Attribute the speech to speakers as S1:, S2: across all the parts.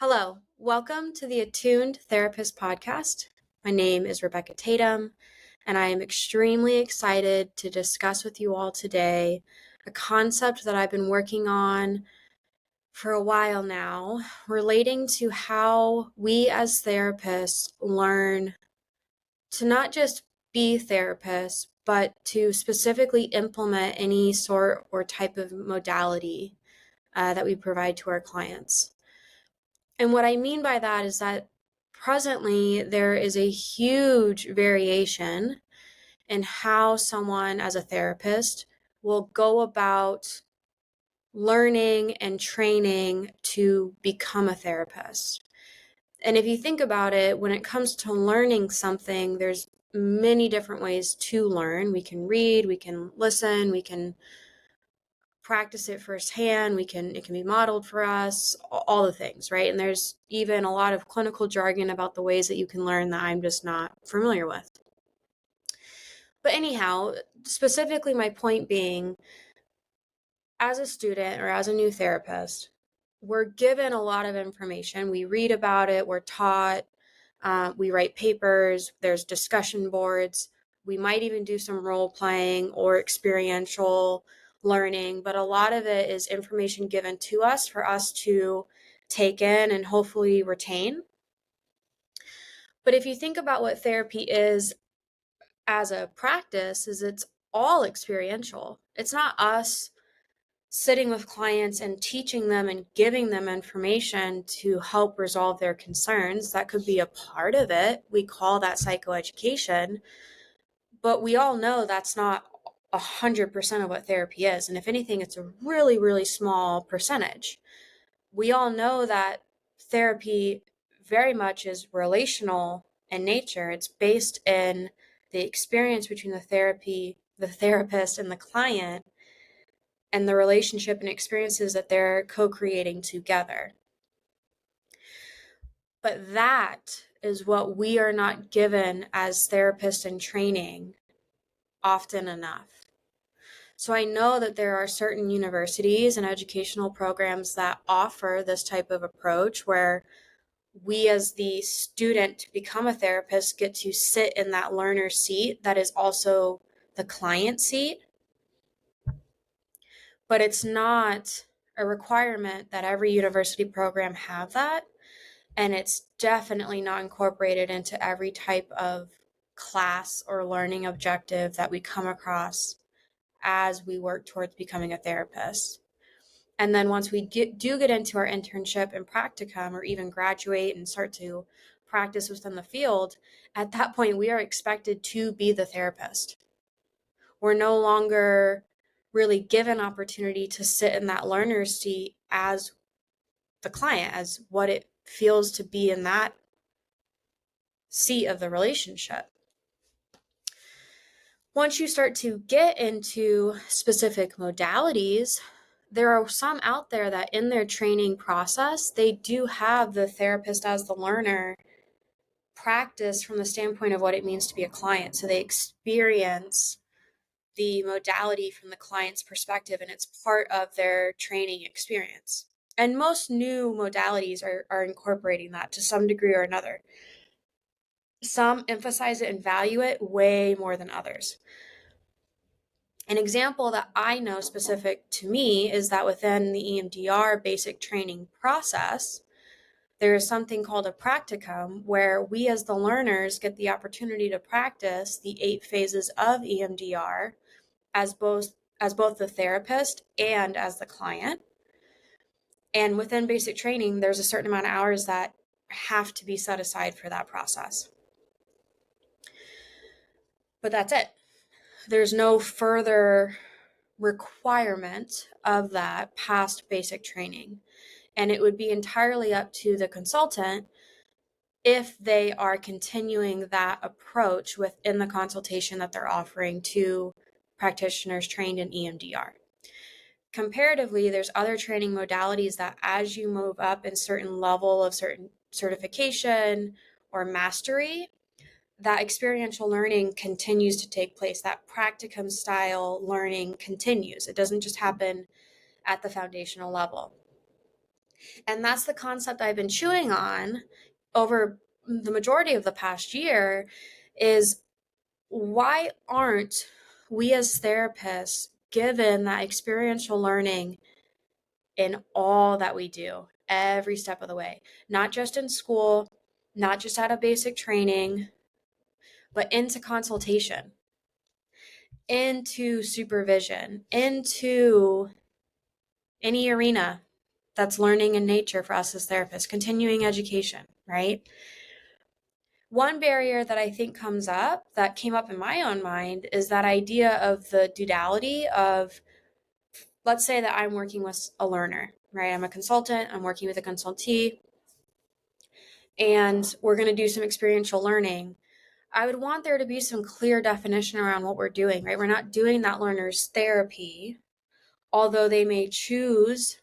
S1: Hello, welcome to the Attuned Therapist podcast. My name is Rebecca Tatum, and I am extremely excited to discuss with you all today a concept that I've been working on for a while now, relating to how we as therapists learn to not just be therapists, but to specifically implement any sort or type of modality that we provide to our clients. And what I mean by that is that presently there is a huge variation in how someone as a therapist will go about learning and training to become a therapist. And if you think about it, when it comes to learning something, there's many different ways to learn. We can read, we can listen, we can practice it firsthand. It can be modeled for us, all the things, right? And there's even a lot of clinical jargon about the ways that you can learn that I'm just not familiar with. But anyhow, specifically my point being, as a student or as a new therapist, we're given a lot of information. We read about it, we're taught, we write papers, there's discussion boards. We might even do some role playing or experiential learning, but a lot of it is information given to us for us to take in and hopefully retain. But if you think about what therapy is as a practice, is it's all experiential. It's not us sitting with clients and teaching them and giving them information to help resolve their concerns. That could be a part of it. We call that psychoeducation, but we all know that's not 100% of what therapy is. And if anything, it's a really, really small percentage. We all know that therapy very much is relational in nature. It's based in the experience between the therapist, and the client, and the relationship and experiences that they're co-creating together. But that is what we are not given as therapists in training often enough. So I know that there are certain universities and educational programs that offer this type of approach where we as the student to become a therapist get to sit in that learner seat that is also the client seat. But it's not a requirement that every university program have that. And it's definitely not incorporated into every type of class or learning objective that we come across as we work towards becoming a therapist. And then once we do get into our internship and practicum, or even graduate and start to practice within the field, at that point, we are expected to be the therapist. We're no longer really given opportunity to sit in that learner's seat as the client, as what it feels to be in that seat of the relationship. Once you start to get into specific modalities, there are some out there that in their training process, they do have the therapist as the learner practice from the standpoint of what it means to be a client. So they experience the modality from the client's perspective, and it's part of their training experience. And most new modalities are incorporating that to some degree or another. Some emphasize it and value it way more than others. An example that I know specific to me is that within the EMDR basic training process, there is something called a practicum where we as the learners get the opportunity to practice the 8 phases of EMDR as both the therapist and as the client. And within basic training, there's a certain amount of hours that have to be set aside for that process. But that's it. There's no further requirement of that past basic training. And it would be entirely up to the consultant if they are continuing that approach within the consultation that they're offering to practitioners trained in EMDR. Comparatively, there's other training modalities that as you move up in certain level of certain certification or mastery, that experiential learning continues to take place. That practicum style learning continues. It doesn't just happen at the foundational level. And that's the concept I've been chewing on over the majority of the past year is why aren't we as therapists given that experiential learning in all that we do, every step of the way, not just in school, not just out of basic training, but into consultation, into supervision, into any arena that's learning in nature for us as therapists, continuing education, right? One barrier that I think comes up, that came up in my own mind, is that idea of the duality of, let's say that I'm working with a learner, right? I'm a consultant, I'm working with a consultee, and we're going to do some experiential learning. I would want there to be some clear definition around what we're doing, right? We're not doing that learner's therapy, although they may choose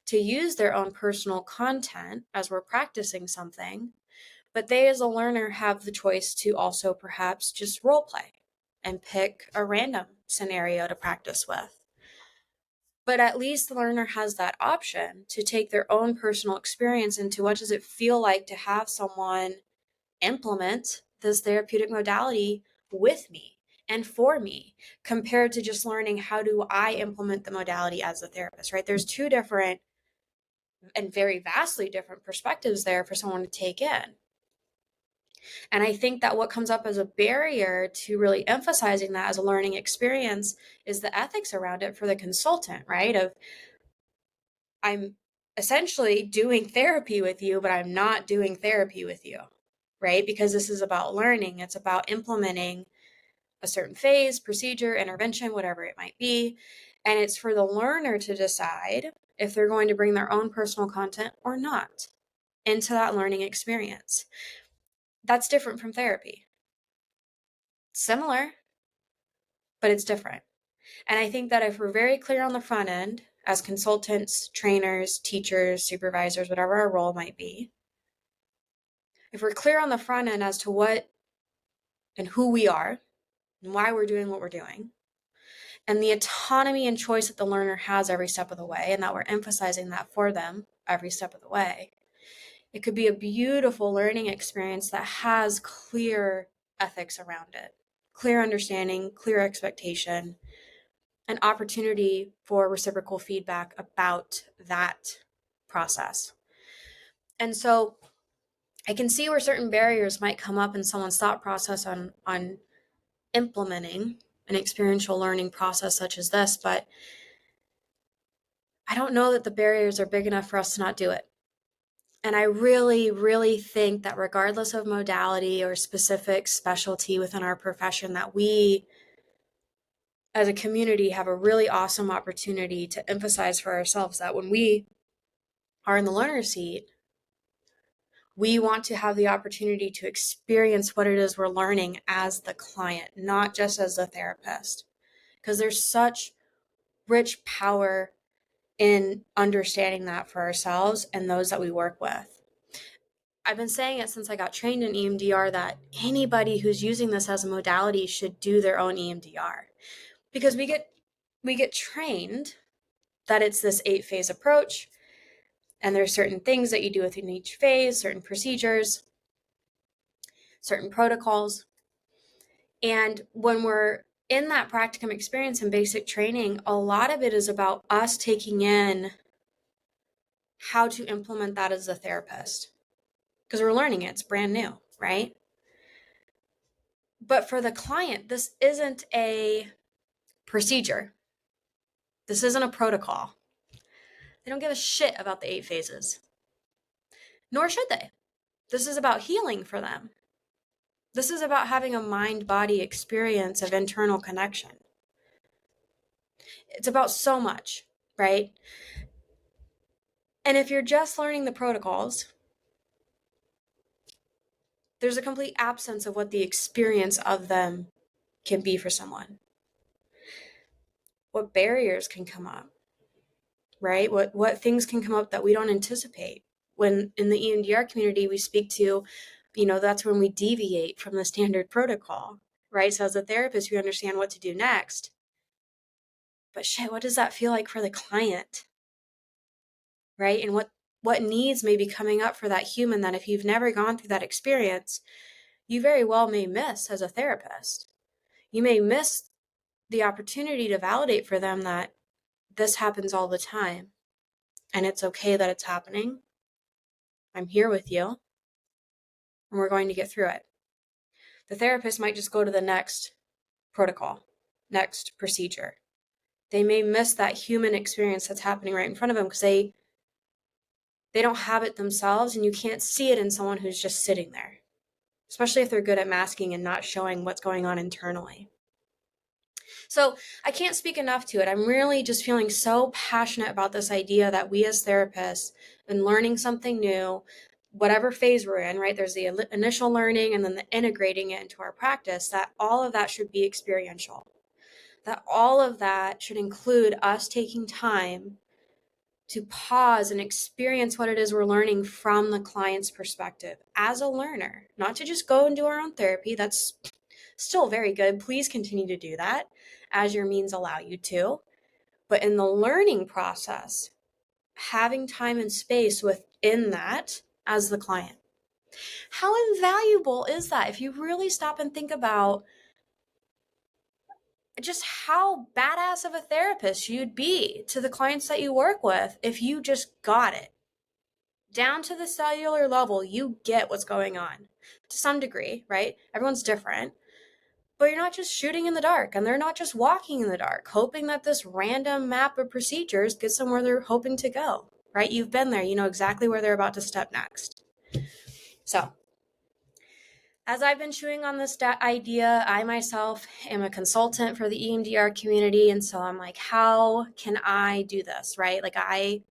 S1: to use their own personal content as we're practicing something, but they as a learner have the choice to also perhaps just role play and pick a random scenario to practice with. But at least the learner has that option to take their own personal experience into what does it feel like to have someone implement this therapeutic modality with me and for me, compared to just learning how do I implement the modality as a therapist, right? There's two different and very vastly different perspectives there for someone to take in. And I think that what comes up as a barrier to really emphasizing that as a learning experience is the ethics around it for the consultant, right? Of I'm essentially doing therapy with you, but I'm not doing therapy with you, right? Because this is about learning. It's about implementing a certain phase, procedure, intervention, whatever it might be. And it's for the learner to decide if they're going to bring their own personal content or not into that learning experience. That's different from therapy. Similar, but it's different. And I think that if we're very clear on the front end, as consultants, trainers, teachers, supervisors, whatever our role might be, if we're clear on the front end as to what and who we are and why we're doing what we're doing, and the autonomy and choice that the learner has every step of the way, and that we're emphasizing that for them every step of the way, it could be a beautiful learning experience that has clear ethics around it, clear understanding, clear expectation, an opportunity for reciprocal feedback about that process. And so I can see where certain barriers might come up in someone's thought process on implementing an experiential learning process such as this, but I don't know that the barriers are big enough for us to not do it. And I really, really think that regardless of modality or specific specialty within our profession, that we as a community have a really awesome opportunity to emphasize for ourselves that when we are in the learner seat, we want to have the opportunity to experience what it is we're learning as the client, not just as the therapist. Because there's such rich power in understanding that for ourselves and those that we work with. I've been saying it since I got trained in EMDR that anybody who's using this as a modality should do their own EMDR, because we get trained that it's this 8-phase approach, and there's certain things that you do within each phase, certain procedures, certain protocols. And when we're in that practicum experience and basic training, a lot of it is about us taking in how to implement that as a therapist, because we're learning it. It's brand new, right? But for the client, this isn't a procedure. This isn't a protocol. They don't give a shit about the 8 phases, nor should they. This is about healing for them. This is about having a mind-body experience of internal connection. It's about so much, right? And if you're just learning the protocols, there's a complete absence of what the experience of them can be for someone. What barriers can come up, right? What things can come up that we don't anticipate. When in the EMDR community, we speak to, that's when we deviate from the standard protocol, right? So as a therapist, we understand what to do next. But shit, what does that feel like for the client? right? And what needs may be coming up for that human that if you've never gone through that experience, you very well may miss as a therapist. You may miss the opportunity to validate for them that this happens all the time and it's okay that it's happening. I'm here with you and we're going to get through it. The therapist might just go to the next protocol, next procedure. They may miss that human experience that's happening right in front of them because they don't have it themselves, and you can't see it in someone who's just sitting there, especially if they're good at masking and not showing what's going on internally. So I can't speak enough to it. I'm really just feeling so passionate about this idea that we as therapists, in learning something new, whatever phase we're in, right? There's the initial learning and then the integrating it into our practice, that all of that should be experiential. That all of that should include us taking time to pause and experience what it is we're learning from the client's perspective as a learner, not to just go and do our own therapy. That's still very good. Please continue to do that as your means allow you to. But in the learning process, having time and space within that as the client. How invaluable is that if you really stop and think about just how badass of a therapist you'd be to the clients that you work with if you just got it? Down to the cellular level, you get what's going on to some degree, right? Everyone's different. But you're not just shooting in the dark, and they're not just walking in the dark, hoping that this random map of procedures gets them where they're hoping to go, right? You've been there. You know exactly where they're about to step next. So, as I've been chewing on this idea, I myself am a consultant for the EMDR community, and so I'm like, how can I do this, right? Like I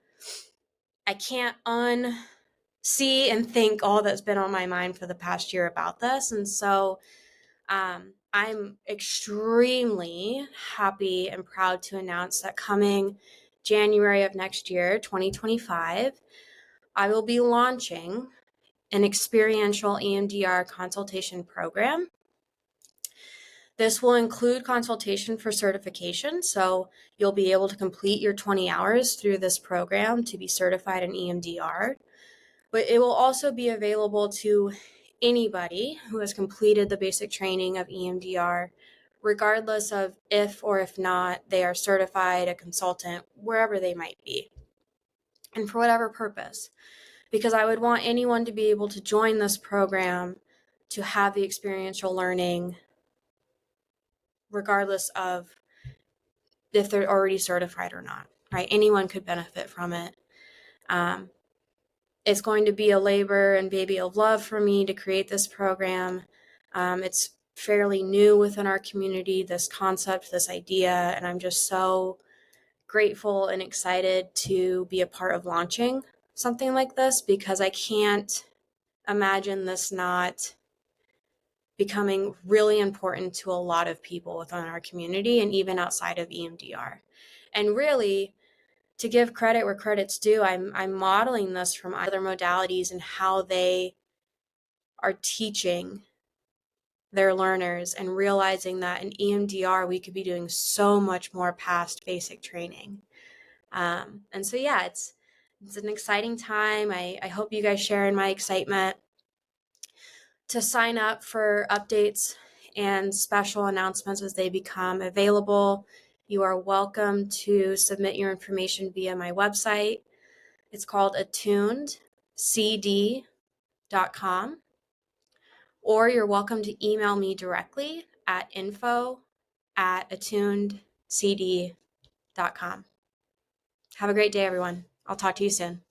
S1: can't unsee and think all that's been on my mind for the past year about this, and so I'm extremely happy and proud to announce that coming January of next year, 2025, I will be launching an experiential EMDR consultation program. This will include consultation for certification, so you'll be able to complete your 20 hours through this program to be certified in EMDR. But it will also be available to anybody who has completed the basic training of EMDR, regardless of if or if not they are certified, a consultant, wherever they might be, and for whatever purpose. Because I would want anyone to be able to join this program to have the experiential learning, regardless of if they're already certified or not, right? Anyone could benefit from it. It's going to be a labor and baby of love for me to create this program. It's fairly new within our community, this concept, this idea, and I'm just so grateful and excited to be a part of launching something like this, because I can't imagine this not becoming really important to a lot of people within our community and even outside of EMDR. And really, to give credit where credit's due, I'm modeling this from other modalities and how they are teaching their learners, and realizing that in EMDR we could be doing so much more past basic training. And so yeah, it's an exciting time. I hope you guys share in my excitement. To sign up for updates and special announcements as they become available, you are welcome to submit your information via my website. It's called attunedcd.com, or you're welcome to email me directly at info@attunedcd.com. Have a great day, everyone. I'll talk to you soon.